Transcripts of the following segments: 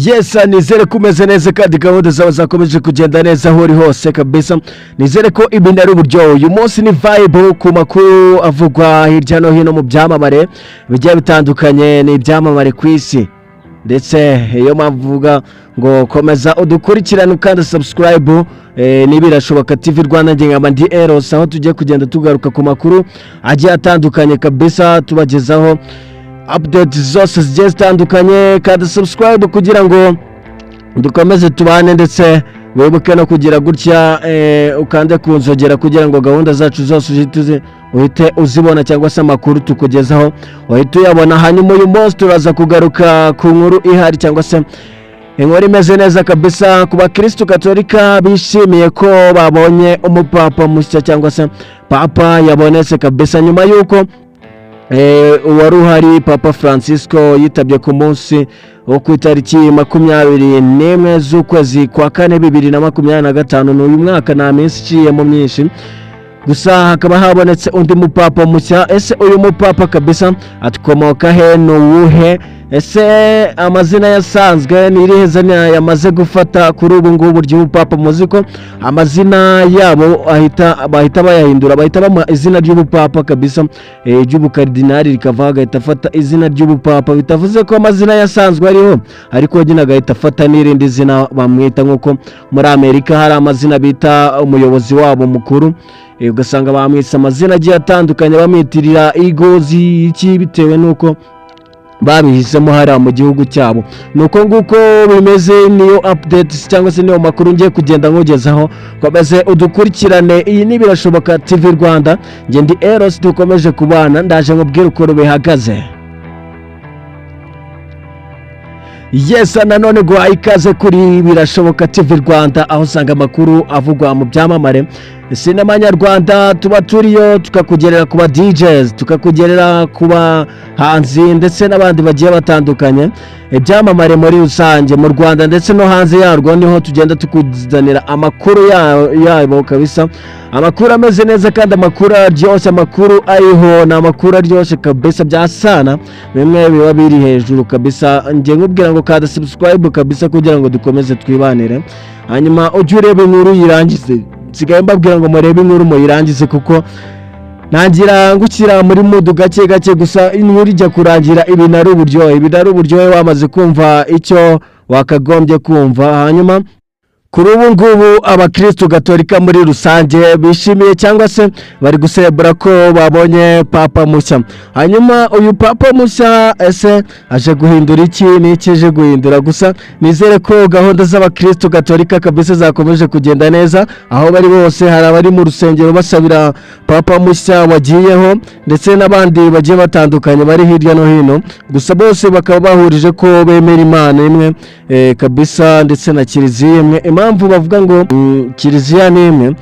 Yes, nizere kumeze neza kandi gahunda zawe zakomeje kugenda neza aho uri hose kabisa. Nizere ko ibintu ari uburyo. Uyu munsi ni vibe ku makuru avugwa hirya no hino mu byamamare bigiye bitandukanye, ni ibyamamare ku isi. Ndetse iyo mavuga ngo komeza udukurikirane kandi subscribe nibirashoboka TV Rwanda ngengama ndi Eros, aho tujye kugenda tugaruka ku makuru agiye atandukanye kabisa, tubagezaho updates zose zigiye zitandukanye. Kandi subscribe kugira ngo dukomeze tubane, ndetse wibuke no kugira gutya ukande kunzogera kugira ngo gahunda zacu zose uhite uzibona, cyangwa se amakuru tukugezaho uhite uyabona. Hanyuma uyu munsi turaza kugaruka ku nkuru ihari, cyangwa se inkuru imeze neza kabisa ku bakristo Katolika bishimiye ko babonye umupapa mushya, cyangwa se papa yabonetse kabisa, nyuma yuko uwari uhari Papa Francisco yitabye ku munsi wo ku itariki 21 z'ukwezi kwa kane 2025. N'uyu mwaka nta minsi iciyemo myinshi, gusa hakaba habonetse undi mupapa mushya. Ese uyu mupapa kabisa atukomoka he, n'uwuhe? Ese amazina yasanzwe ni irihe zina yamaze gufata kuri ubu ngubu ry'ubupapa? Muziko amazina yabo bahita bayahindura, bahita bamuha izina ry'ubupapa kabisa, ry'ubukardinali rikava agahita afata izina ry'ubupapa. Bitavuze ko amazina yasanzwe ariho, ariko nyine agahita afata n'irindi zina bamwita, nk'uko muri Amerika hari amazina bita umuyobozi wabo mukuru, ugasanga bamwise amazina agiye atandukanye, bamwitirira igozi iki bitewe nuko babihisemo hariya mu gihugu cyabo. Nuko nguko bimeze, niyo updates cyangwa se niyo makuru ngiye kugenda nkugezaho. Komeze udukurikirane, iyi ni Birashoboka TV Rwanda, nge ndi Eros, dukomeje kubana, ndaje nkubwire uko bihagaze. Yes, nanone guha ikaze kuri Birashoboka TV Rwanda, aho usanga amakuru avugwa mu byamamare sinema nyarwanda. Tuba turiyo tukakugerera kuba DJs, tukakugerera kuba hanzi, ndetse n'abandi bagiye batandukanye. Ibyamamare muri rusange mu Rwanda ndetse no hanze yarwo, niho tugenda tukuzanira amakuru yabo kabisa, amakuru ameze neza kandi amakuru aryoshye, amakuru ariho na amakuru aryoshye kabisa byasana, bimwe biba biri hejuru kabisa. Ngiye nkubwira ngo kada subscribe kabisa kugira ngo dukomeze twibanire, hanyuma ujye ureba inkuru yirangize. Sigaye mbabwira ngo murebe inkuru muyirangize, kuko ntangira ngukira muri mood gake gake, gusa inkuru ijya kurangira ibintu ari uburyohe, wamaze kumva icyo wakagombye kumva. Hanyuma kuri ubu ngubu abakristo Gatolika muri rusange bishimiye, cyangwa se bari guselebra ko babonye papa mushya. Hanyuma uyu papa mushya ese aje guhindura iki? Ni iki aje guhindura? Gusa nizere ko gahunda z'abakristo Gatolika kabisa zakomeje kugenda neza, aho bari bose. Hari abari mu rusengero basabira papa mushya wagiyeho, ndetse n'abandi bagiye batandukanye bari hirya no hino, gusa bose bakaba bahurije ko bemera Imana imwe kabisa, ndetse na kiliziya imwe. Impamvu bavuga ngo kiliziya ni imwe,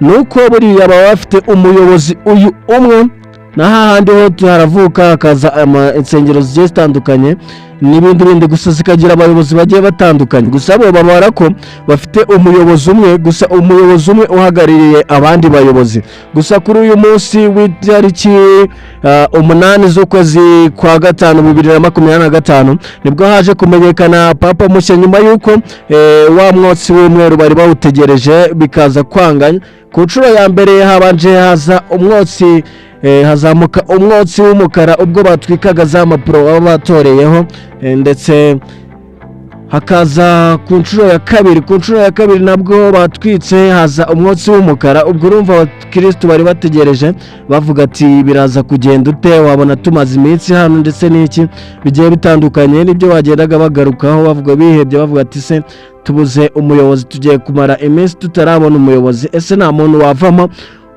nuko buriya baba bafite umuyobozi uyu umwe, na hahandi ho haravuka hakaza insengero zigiye zitandukanye n'ibindi, gusa zikagira abayobozi bagiye batandukanye. Gusa bo babara ko bafite umuyobozi umwe, gusa umuyobozi umwe uhagarariye abandi bayobozi. Gusa kuri uyu munsi w'itariki 8 z'ukwezi kwa gatanu 2025 nibwo haje kumenyekana papa mushya, nyuma yuko wa mwotsi w'umweru bari bawutegereje bikaza kwanganya. Ku nshuro ya mbere habanje haza umwotsi, hazamuka umwotsi w'umukara ubwo batwikaga za mapuro baba batoreyeho, ndetse hakaza ku nshuro ya kabiri nabwo batwitse haza umwotsi w'umukara. Ubwo urumva abakristo bari bategereje bavuga ati biraza kugenda ute, wabona tumaze iminsi hano ndetse n'iki bigiye bitandukanye. Nibyo bagendaga bagarukaho bavuga, bihebye bavuga ati se tubuze umuyobozi, tugiye kumara iminsi tutarabona umuyobozi. Ese nta muntu wavamo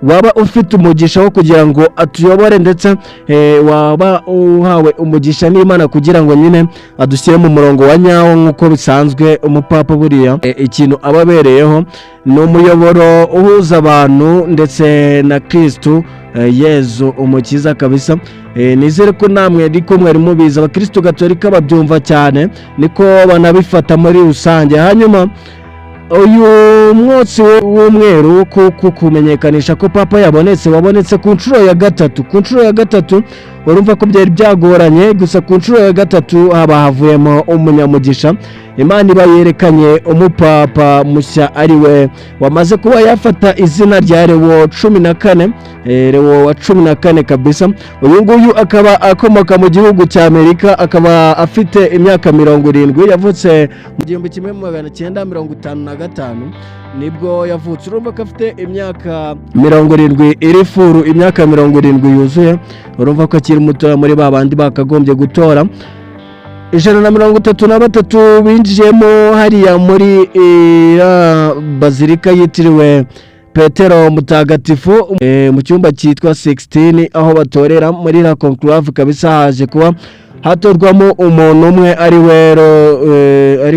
waba ufite umugisha wo kugira ngo atuyobore, ndetse waba uhawe umugisha n'Imana kugira ngo nyine adushyire mu murongo wa nyawo nk'uko bisanzwe? Umupapa buriya ikintu ababereyeho ni umuyoboro uhuza abantu ndetse na Kristo Yezu umukiza kabisa. Nizere ko namwe ariko mwari mubizi, abakristo Gatolika babyumva cyane, niko banabifata muri rusange. Hanyuma uyu mwotsi w'umweru kumenyekanisha ko papa wabonetse ku nshuro ya gatatu urumva ko byari byagoranye, gusa ku nshuro ya gatatu haba havuyemo umunyamugisha. Imana iba yerekanye umupapa mushya ari we wamaze kuba yafata izina rya Leo 14, Leo wa 14 kabisa. Uyu nguyu akaba akomoka mu gihugu cya Amerika, akaba afite imyaka 70, yavutse mu 1955 nibwo yavutse. Urumva ko afite imyaka 70 iri furu, imyaka 70 yuzuye. Urumva ko akiri muto muri babandi bakagombye gutora 133 binjiyemo hariya muri bazilika yitiriwe Petero Mutagatifu mu cyumba cyitwa 16 aho batorera muri la conclave kabisa. Haje kuba hatorwamo umuntu umwe ari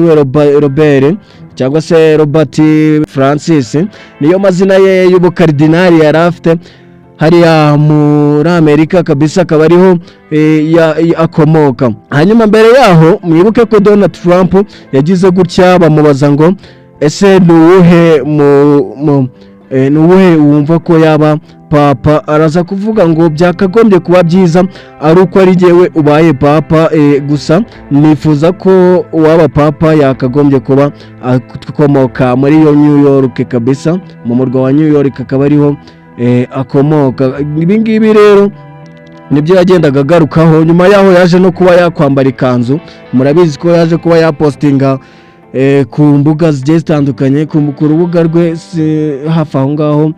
we Robert cyangwa se Robert Francis, niyo mazina ye y'ubukardinali yari afite hariya muri Amerika kabisa, akaba ariho akomoka. Hanyuma mbere yaho mwibuke ko Donald Trump yagize gutya bamubaza ngo ese nuwuhe wumva ko yaba papa, araza kuvuga ngo byakagombye kuba byiza ari uko ari jyewe ubaye papa, gusa nifuza ko uwaba papa yakagombye kuba akomoka muri yo New York kabisa, mu murwa wa New York akaba ariho akomoka. Ibi ngibi rero nibyo yagendaga agarukaho. Nyuma yaho yaje no kuba yakwambara ikanzu, murabizi ko yaje kuba yapostinga ku mbuga zigiye zitandukanye, ku rubuga rwe hafi aho ngaho,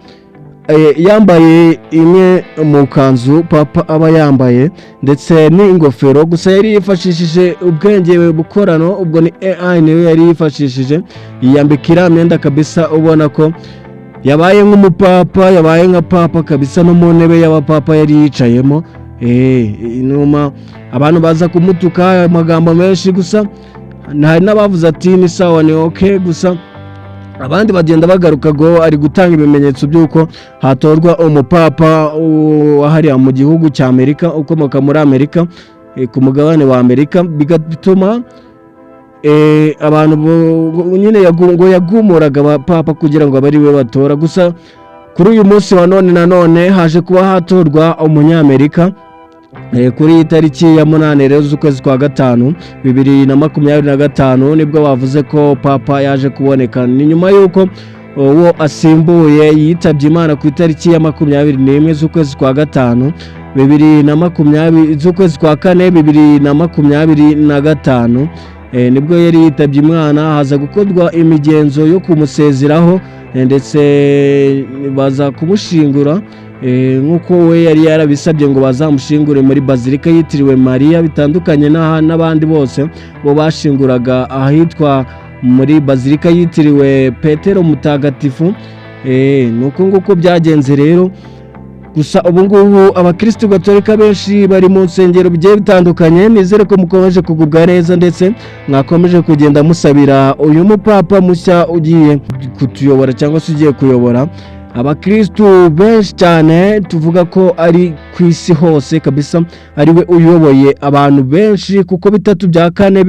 yambaye imwe mu kanzu papa aba yambaye ndetse n'ingofero. Gusa yari yifashishije ubwenge bukorano, ubwo ni AI niyo yari yifashishije yiyambika imyenda kabisa, ubona ko yabaye nk'umupapa, yabaye nka papa kabisa, no mu ntebe y'abapapa yari yicayemo. Inuma abantu baza kumutuka amagambo menshi, gusa hari n'abavuze ati ni sawa, ni okay, gusa abandi bagenda bagaruka ngo ari gutanga ibimenyetso by'uko hatorwa umupapa hariya mu gihugu cya Amerika, ukomoka muri Amerika, ku mugabane wa Amerika, bigatuma abantu nyine yagumuraga abapapa kugira ngo abari we batora. Gusa kuri uyu munsi wa none haje kuba hatorwa umunyamerika kuri iyi tariki ya 8 z'ukwezi kwa gatanu 2025 nibwo bavuze ko papa yaje kuboneka. Ni nyuma yuko uwo asimbuye yitabye Imana ku itariki ya 21 z'ukwezi kwa gatanu 2020 z'ukwezi kwa kane 2025 nibwo yari yitabye Imana. Haza gukorwa imigenzo yo kumusezeraho ndetse baza kumushingura nk'uko we yari yarabisabye ngo bazamushingure muri bazilika yitiriwe Maria, bitandukanye n'abandi bose bo bashinguraga ahitwa muri bazilika yitiriwe Petero Mutagatifu. Nuko nguko byagenze rero. Gusa ubu ngubu abakristo gatolika benshi bari mu nsengero bigiye bitandukanye. Nizere ko mukomeje kugubwa neza ndetse mwakomeje kugenda musabira uyu mupapa mushya ugiye kutuyobora cyangwa se ugiye kuyobora abakristo benshi cyane. Tuvuga ko ari ku isi hose kabisa, ari we uyoboye abantu benshi, kuko 3 bya 4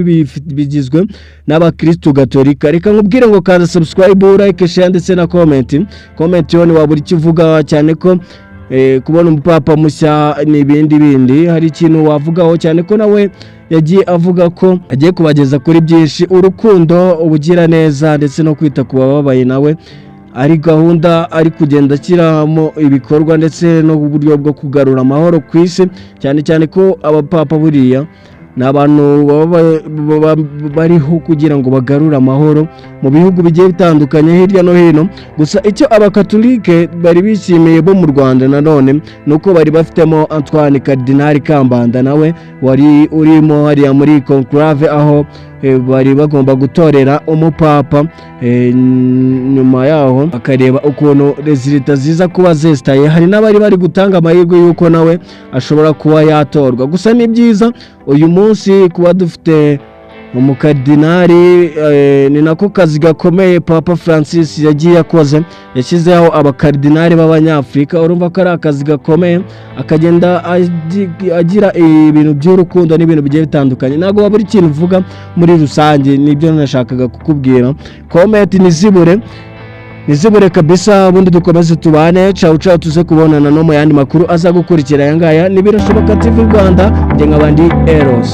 bigizwe n'abakristo gatolika. Reka nkubwire ngo kaza subscribe, like, share ndetse na comment yone waburi kivuga cyane ko kubona umupapa mushya n'ibindi hari ikintu wavugaho, cyane ko nawe yagiye avuga ko agiye kubageza kuri byinshi: urukundo, ubugira neza ndetse no kwita ku bababaye. Nawe ari gahunda ari kugenda ashyiramo ibikorwa ndetse no uburyo bwo kugarura amahoro ku isi, cyane ko abapapa buriya ni abantu bariho kugira ngo bagarure amahoro mu bihugu bigiye bitandukanye hirya no hino. Gusa icyo abakatolike bari bishimiye bo mu Rwanda nanone nuko bari bafitemo Antoine Cardinal Kambanda, nawe wari urimo hariya muri conclave aho bari bagomba gutorera umupapa. Nyuma yaho akareba ukuntu resulta ziza kuba zestaye, hari n'abari bari gutanga amahirwe yuko nawe ashobora kuba yatorwa. Gusa ni byiza uyu munsi kuba dufite umukardinali, ni nako kazi gakomeye Papa Francis yagiye akoze, yashyizeho abakardinali b'abanyafrika. Urumva ko ari akazi gakomeye, akagenda agira ibintu by'urukundo n'ibintu bigiye bitandukanye. Nago waburi ikintu uvuga muri rusange, nibyo nashakaga kukubwira. Comment nizibure nizibure kabisa ubundi dukomeze tubane ciao ciao tuze kubonana no mu yandi makuru aza gukurikira yangaya nibirashoboka TV Rwanda nge nkabandi Eros.